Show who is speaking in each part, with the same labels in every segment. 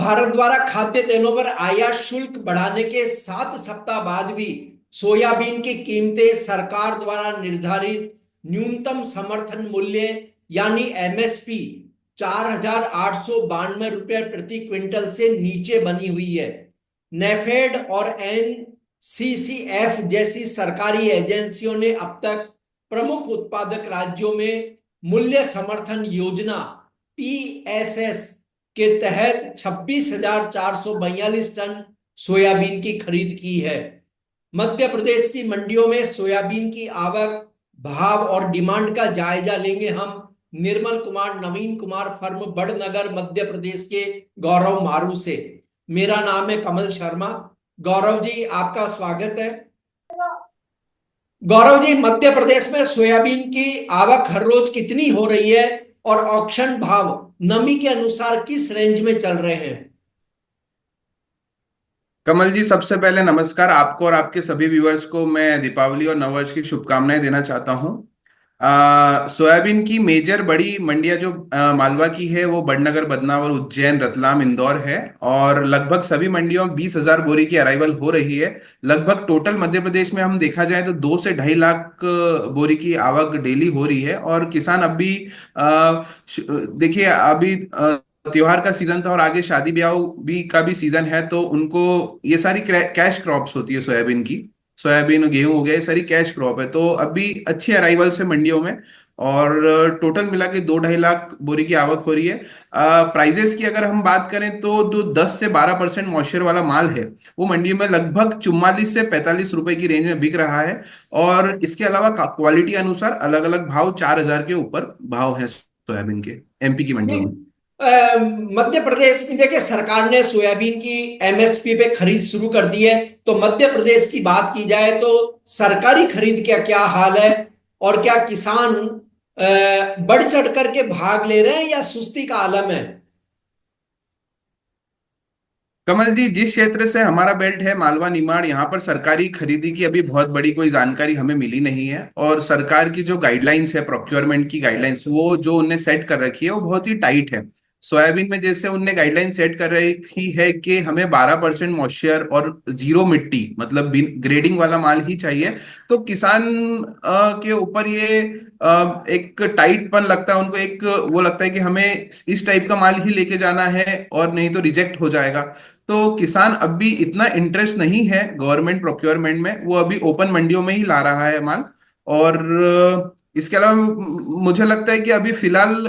Speaker 1: भारत द्वारा खाद्य तेलों पर आयात शुल्क बढ़ाने के 7 सप्ताह बाद भी सोयाबीन की कीमतें सरकार द्वारा निर्धारित न्यूनतम समर्थन मूल्य यानी एमएसपी 4,892 प्रति क्विंटल से नीचे बनी हुई है। नेफेड और एनसीसीएफ जैसी सरकारी एजेंसियों ने अब तक प्रमुख उत्पादक राज्यों में मूल्य समर्थन योजना पीएसएस के तहत 26,442 टन सोयाबीन की खरीद की है। मध्य प्रदेश की मंडियों में सोयाबीन की आवक, भाव और डिमांड का जायजा लेंगे हम निर्मल कुमार नवीन कुमार फर्म बड़नगर मध्य प्रदेश के गौरव मारू से। मेरा नाम है कमल शर्मा। गौरव जी, आपका स्वागत है। गौरव जी, मध्य प्रदेश में सोयाबीन की आवक हर रोज कितनी हो रही है और ऑक्शन भाव नमी के अनुसार किस रेंज में चल रहे हैं?
Speaker 2: कमल जी, सबसे पहले नमस्कार आपको और आपके सभी व्यूअर्स को। मैं दीपावली और नववर्ष की शुभकामनाएं देना चाहता हूं। सोयाबीन की मेजर बड़ी मंडियां जो मालवा की है वो बड़नगर, बदनावर, उज्जैन, रतलाम, इंदौर है। और लगभग सभी मंडियों में 20,000 बोरी की अराइवल हो रही है। लगभग टोटल मध्य प्रदेश में हम देखा जाए तो 2 से 2.5 लाख बोरी की आवक डेली हो रही है। और किसान अभी देखिए, अभी त्योहार का सीजन था और आगे शादी ब्याह भी का भी सीजन है, तो उनको ये सारी कैश क्रॉप्स होती है सोयाबीन की। सोयाबीन, गेहूं हो गया, ये सारी कैश क्रॉप है, तो अभी अच्छी अराइवल्स है मंडियों में। और टोटल मिला के 2-2.5 लाख बोरी की आवक हो रही है। प्राइजेस की अगर हम बात करें तो जो 10 से 12% मॉइस्चर वाला माल है वो मंडी में लगभग 44 से 45 रुपए की रेंज में बिक रहा है। और इसके अलावा क्वालिटी अनुसार अलग अलग भाव, 4,000 के ऊपर भाव है सोयाबीन के एमपी की
Speaker 1: जी।
Speaker 2: मंडियों में।
Speaker 1: मध्य प्रदेश में देखिए, सरकार ने सोयाबीन की एमएसपी पे खरीद शुरू कर दी है। तो मध्य प्रदेश की बात की जाए तो सरकारी खरीद का क्या हाल है और क्या किसान बढ़ चढ़ करके भाग ले रहे हैं या सुस्ती का आलम है?
Speaker 2: कमल जी, जिस क्षेत्र से हमारा बेल्ट है, मालवा निमाड़, यहाँ पर सरकारी खरीदी की अभी बहुत बड़ी कोई जानकारी हमें मिली नहीं है। और सरकार की जो गाइडलाइंस है, प्रोक्योरमेंट की गाइडलाइंस, वो जो उनने सेट कर रखी है वो बहुत ही टाइट है। सोयाबीन में जैसे उनने गाइडलाइन सेट कर रखी है कि हमें 12% मॉइस्चर और जीरो मिट्टी, मतलब ग्रेडिंग वाला माल ही चाहिए। तो किसान के ऊपर ये एक टाइटपन लगता है उनको। एक वो लगता है कि हमें इस टाइप का माल ही लेके जाना है और नहीं तो रिजेक्ट हो जाएगा। तो किसान अभी इतना इंटरेस्ट नहीं है गवर्नमेंट प्रोक्योरमेंट में, वो अभी ओपन मंडियों में ही ला रहा है माल। और इसके अलावा मुझे लगता है कि अभी फिलहाल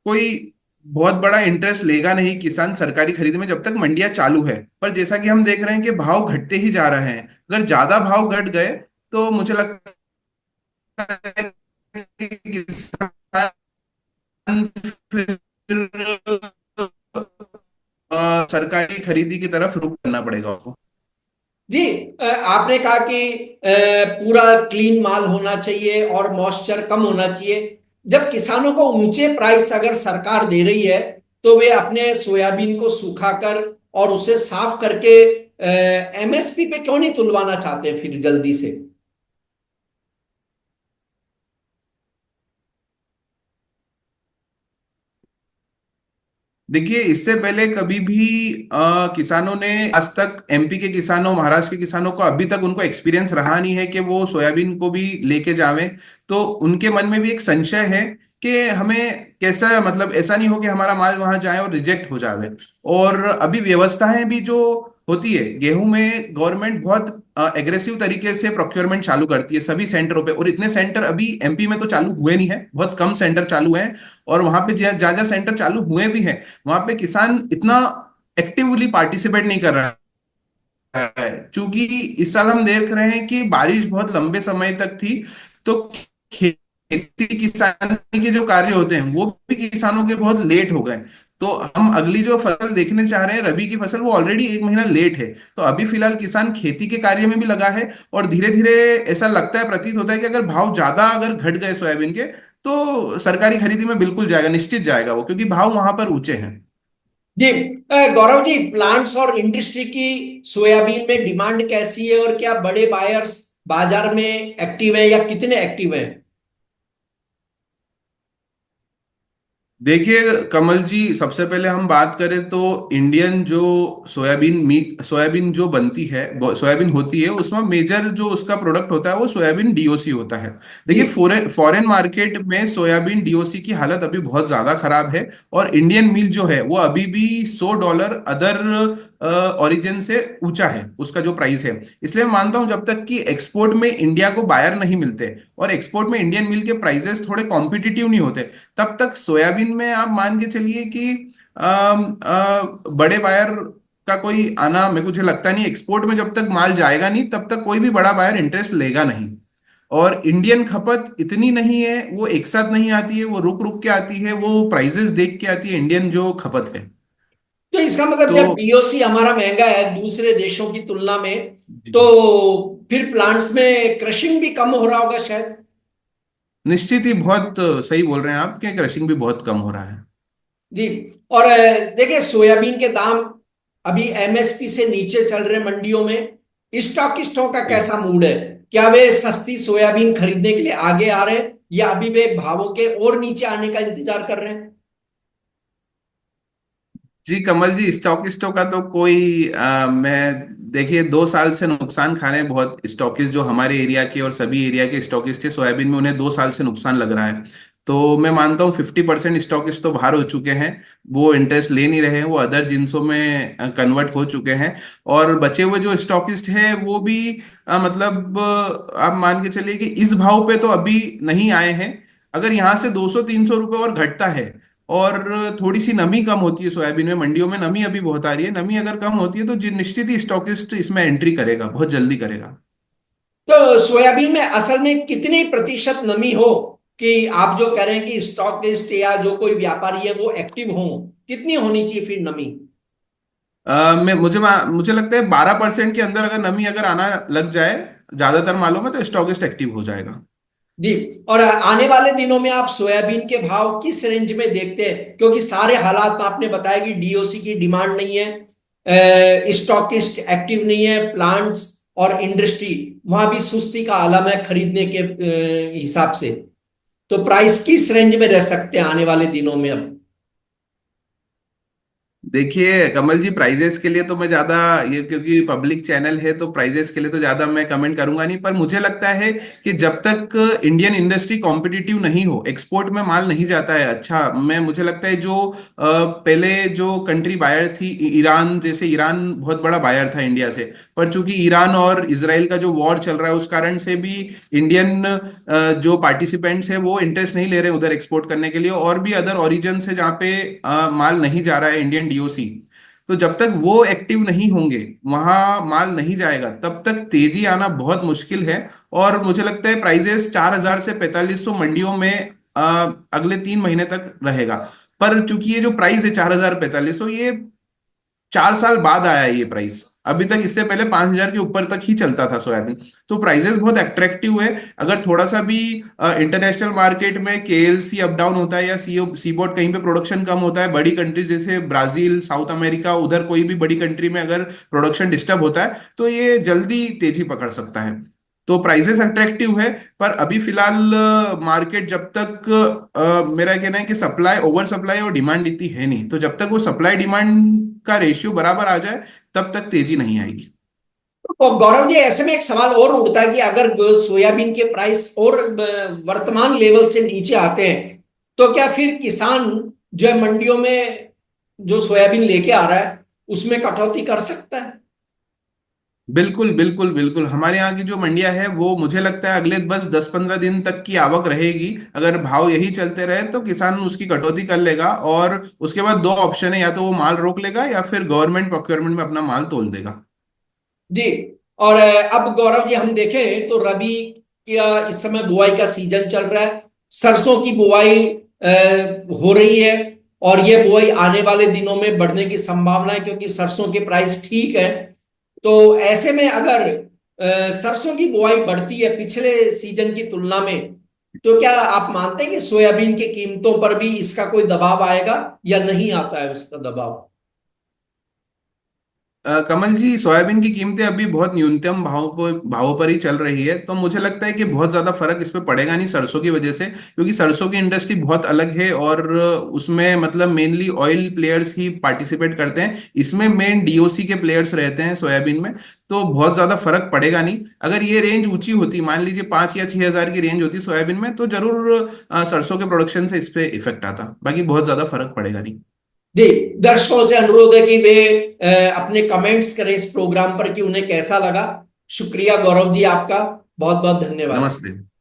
Speaker 2: कोई बहुत बड़ा इंटरेस्ट लेगा नहीं किसान सरकारी खरीद में जब तक मंडियां चालू है। पर जैसा कि हम देख रहे हैं कि भाव घटते ही जा रहे हैं, अगर ज्यादा भाव घट गए तो मुझे लगता है कि किसान फिर सरकारी खरीदी की तरफ रुख करना पड़ेगा उसको।
Speaker 1: जी। आपने कहा कि पूरा क्लीन माल होना चाहिए और मॉइस्चर कम होना चाहिए। जब किसानों को ऊंचे प्राइस अगर सरकार दे रही है तो वे अपने सोयाबीन को सुखाकर और उसे साफ करके एमएसपी पे क्यों नहीं तुलवाना चाहते फिर जल्दी से?
Speaker 2: देखिए, इससे पहले कभी भी किसानों ने आज तक, एमपी के किसानों, महाराष्ट्र के किसानों को अभी तक उनको एक्सपीरियंस रहा नहीं है कि वो सोयाबीन को भी लेके जावें। तो उनके मन में भी एक संशय है कि हमें कैसा, मतलब ऐसा नहीं हो कि हमारा माल वहां जाए और रिजेक्ट हो जावे। और अभी व्यवस्थाएं भी जो होती है गेहूं में, गवर्नमेंट बहुत एग्रेसिव तरीके से प्रोक्योरमेंट चालू करती है सभी सेंटरों पे। और इतने सेंटर अभी एमपी में तो चालू हुए नहीं है, बहुत कम सेंटर चालू हैं। और वहां पे जहाँ जहाँ सेंटर चालू हुए भी हैं, वहां पे किसान इतना एक्टिवली पार्टिसिपेट नहीं कर रहा है। क्योंकि इस साल हम देख रहे हैं कि बारिश बहुत लंबे समय तक थी, तो खेती किसानी के जो कार्य होते हैं वो भी किसानों के बहुत लेट हो गए। तो हम अगली जो फसल देखने चाह रहे हैं, रबी की फसल, वो ऑलरेडी 1 महीना लेट है। तो अभी फिलहाल किसान खेती के कार्य में भी लगा है। और धीरे धीरे ऐसा लगता है, प्रतीत होता है कि अगर भाव ज्यादा अगर घट गए सोयाबीन के, तो सरकारी खरीदी में बिल्कुल जाएगा, निश्चित जाएगा वो, क्योंकि भाव वहां पर ऊंचे हैं।
Speaker 1: जी। गौरव जी, प्लांट्स और इंडस्ट्री की सोयाबीन में डिमांड कैसी है और क्या बड़े बायर्स बाजार में एक्टिव है या कितने एक्टिव हैं?
Speaker 2: देखिए कमल जी, सबसे पहले हम बात करें तो इंडियन जो सोयाबीन जो बनती है, सोयाबीन होती है, उसमें मेजर जो उसका प्रोडक्ट होता है वो सोयाबीन डीओसी होता है। देखिए
Speaker 1: जी।
Speaker 2: फॉरेन फॉरेन मार्केट में सोयाबीन डीओसी की हालत अभी बहुत ज्यादा खराब है, और इंडियन मील जो है वो अभी भी $100 अदर ओरिजिन से ऊंचा है उसका जो प्राइस है। इसलिए मैं मानता हूं जब तक कि एक्सपोर्ट में इंडिया को बायर नहीं मिलते और एक्सपोर्ट में इंडियन मिल के प्राइसेस थोड़े कॉम्पिटिटिव नहीं होते, तब तक सोयाबीन में आप मान के चलिए कि बड़े बायर का कोई आना मेरे को मुझे लगता नहीं। एक्सपोर्ट में जब तक माल जाएगा नहीं तब तक कोई भी बड़ा बायर इंटरेस्ट लेगा नहीं। और इंडियन खपत इतनी नहीं है, वो एक साथ नहीं आती है, वो रुक रुक के आती है, वो प्राइजेस देख के आती है इंडियन जो खपत है।
Speaker 1: तो इसका मतलब
Speaker 2: तो
Speaker 1: जब डीओसी हमारा महंगा है दूसरे देशों की तुलना में, तो
Speaker 2: जी,
Speaker 1: फिर प्लांट्स में क्रशिंग भी कम हो रहा होगा शायद।
Speaker 2: निश्चित ही बहुत सही बोल रहे हैं आप कि क्रशिंग भी बहुत कम हो रहा है।
Speaker 1: जी। और देखिए सोयाबीन के दाम अभी एमएसपी से नीचे चल रहे मंडियों में। स्टॉकिस्टों का
Speaker 2: जी
Speaker 1: कैसा मूड है? क्या वे सस्ती सोयाबीन खरीदने के लिए आगे आ रहे हैं या अभी वे भावों के और नीचे आने का इंतजार कर रहे हैं?
Speaker 2: जी कमल जी, स्टॉकिस्टों का तो कोई मैं देखिए 2 साल से नुकसान खा रहे हैं बहुत स्टॉकिस्ट जो हमारे एरिया के और सभी एरिया के स्टॉकिस्ट है सोयाबीन में, उन्हें 2 साल से नुकसान लग रहा है। तो मैं मानता हूँ 50% स्टॉकिस्ट तो बाहर हो चुके हैं, वो इंटरेस्ट ले नहीं रहे हैं, वो अदर जिनसों में कन्वर्ट हो चुके हैं। और बचे हुए जो स्टॉकिस्ट हैं वो भी मतलब आप मान के चलिए कि इस भाव पे तो अभी नहीं आए हैं। अगर यहाँ से 200-300 रुपये और घटता है और थोड़ी सी नमी कम होती है सोयाबीन में, मंडियों में नमी अभी बहुत आ रही है, नमी अगर कम होती है तो निश्चित ही स्टॉकिस्ट इसमें एंट्री करेगा, बहुत जल्दी करेगा।
Speaker 1: तो सोयाबीन में असल में कितनी प्रतिशत नमी हो कि आप जो कह रहे हैं कि स्टॉकिस्ट या जो कोई व्यापारी है वो एक्टिव हो, कितनी होनी चाहिए फिर नमी?
Speaker 2: मुझे लगता है 12% के अंदर अगर नमी अगर आना लग जाए ज्यादातर मालों में तो स्टॉकिस्ट एक्टिव हो जाएगा।
Speaker 1: जी। और आने वाले दिनों में आप सोयाबीन के भाव किस रेंज में देखते हैं, क्योंकि सारे हालात में आपने बताया कि डीओसी की डिमांड नहीं है, स्टॉकिस्ट एक्टिव नहीं है, प्लांट्स और इंडस्ट्री वहां भी सुस्ती का आलम है खरीदने के हिसाब से। तो प्राइस किस रेंज में रह सकते हैं आने वाले दिनों में अब?
Speaker 2: देखिए कमल जी, प्राइजेस के लिए तो मैं ज्यादा ये क्योंकि पब्लिक चैनल है तो प्राइजेस के लिए तो ज्यादा मैं कमेंट करूंगा नहीं, पर मुझे लगता है कि जब तक इंडियन इंडस्ट्री कॉम्पिटिटिव नहीं हो, एक्सपोर्ट में माल नहीं जाता है अच्छा। मैं मुझे लगता है जो पहले जो कंट्री बायर थी ईरान, जैसे ईरान बहुत बड़ा बायर था इंडिया से, पर चूंकि ईरान और इसराइल का जो वॉर चल रहा है उस कारण से भी इंडियन जो पार्टिसिपेंट्स है वो इंटरेस्ट नहीं ले रहे उधर एक्सपोर्ट करने के लिए, और भी अदर ओरिजिन है जहाँ पे माल नहीं जा रहा है इंडियन डीओसी। तो जब तक वो एक्टिव नहीं होंगे, वहां माल नहीं जाएगा, तब तक तेजी आना बहुत मुश्किल है। और मुझे लगता है प्राइजेस 4,000 से 4,500 मंडियों में अगले 3 महीने तक रहेगा। पर चूंकि ये जो प्राइस है 4,000 4,500, ये 4 साल बाद आया है ये प्राइस, अभी तक इससे पहले 5,000 के ऊपर तक ही चलता था सोयाबीन। तो प्राइसेस बहुत अट्रैक्टिव है। अगर थोड़ा सा भी इंटरनेशनल मार्केट में केएलसी अप डाउन होता है या सीबोट कहीं पे प्रोडक्शन कम होता है, बड़ी कंट्रीज जैसे ब्राजील, साउथ अमेरिका, उधर कोई भी बड़ी कंट्री में अगर प्रोडक्शन डिस्टर्ब होता है तो ये जल्दी तेजी पकड़ सकता है। तो प्राइसेस अट्रैक्टिव है। पर अभी फिलहाल मार्केट जब तक मेरा कहना है कि सप्लाई, ओवर सप्लाई और डिमांड इतनी है नहीं, तो जब तक वो सप्लाई डिमांड का रेशियो बराबर आ जाए तब तक तेजी नहीं आएगी।
Speaker 1: तो गौरव जी, ऐसे में एक सवाल और उठता है कि अगर सोयाबीन के प्राइस और वर्तमान लेवल से नीचे आते हैं तो क्या फिर किसान जो है मंडियों में जो सोयाबीन लेके आ रहा है उसमें कटौती कर सकता है?
Speaker 2: बिल्कुल बिल्कुल बिल्कुल, हमारे यहाँ की जो मंडियां है वो मुझे लगता है अगले बस 10-15 दिन तक की आवक रहेगी। अगर भाव यही चलते रहे तो किसान उसकी कटौती कर लेगा, और उसके बाद दो ऑप्शन है, या तो वो माल रोक लेगा या फिर गवर्नमेंट प्रोक्योरमेंट में अपना माल तोल देगा।
Speaker 1: जी। और अब गौरव जी हम देखें तो रबी का इस समय बुआई का सीजन चल रहा है। सरसों की बुआई हो रही है और ये बुआई आने वाले दिनों में बढ़ने की संभावना है क्योंकि सरसों के प्राइस ठीक है। तो ऐसे में अगर सरसों की बुआई बढ़ती है पिछले सीजन की तुलना में, तो क्या आप मानते हैं कि सोयाबीन की कीमतों पर भी इसका कोई दबाव आएगा या नहीं आता है उसका दबाव?
Speaker 2: कमल जी, सोयाबीन की कीमतें अभी बहुत न्यूनतम भावों पर ही चल रही है, तो मुझे लगता है कि बहुत ज्यादा फर्क इस पे पड़ेगा नहीं सरसों की वजह से, क्योंकि सरसों की इंडस्ट्री बहुत अलग है और उसमें मतलब मेनली ऑयल प्लेयर्स ही पार्टिसिपेट करते हैं। इसमें मेन डीओसी के प्लेयर्स रहते हैं सोयाबीन में। तो बहुत ज्यादा फर्क पड़ेगा नहीं। अगर ये रेंज ऊंची होती, मान लीजिए 5 या 6 हजार की रेंज होती सोयाबीन में, तो जरूर सरसों के प्रोडक्शन से इस पे इफेक्ट आता, बाकी बहुत ज्यादा फर्क पड़ेगा नहीं।
Speaker 1: जी, दर्शकों से अनुरोध है कि वे अपने कमेंट्स करें इस प्रोग्राम पर कि उन्हें कैसा लगा। शुक्रिया गौरव जी, आपका बहुत बहुत धन्यवाद।
Speaker 2: नमस्ते।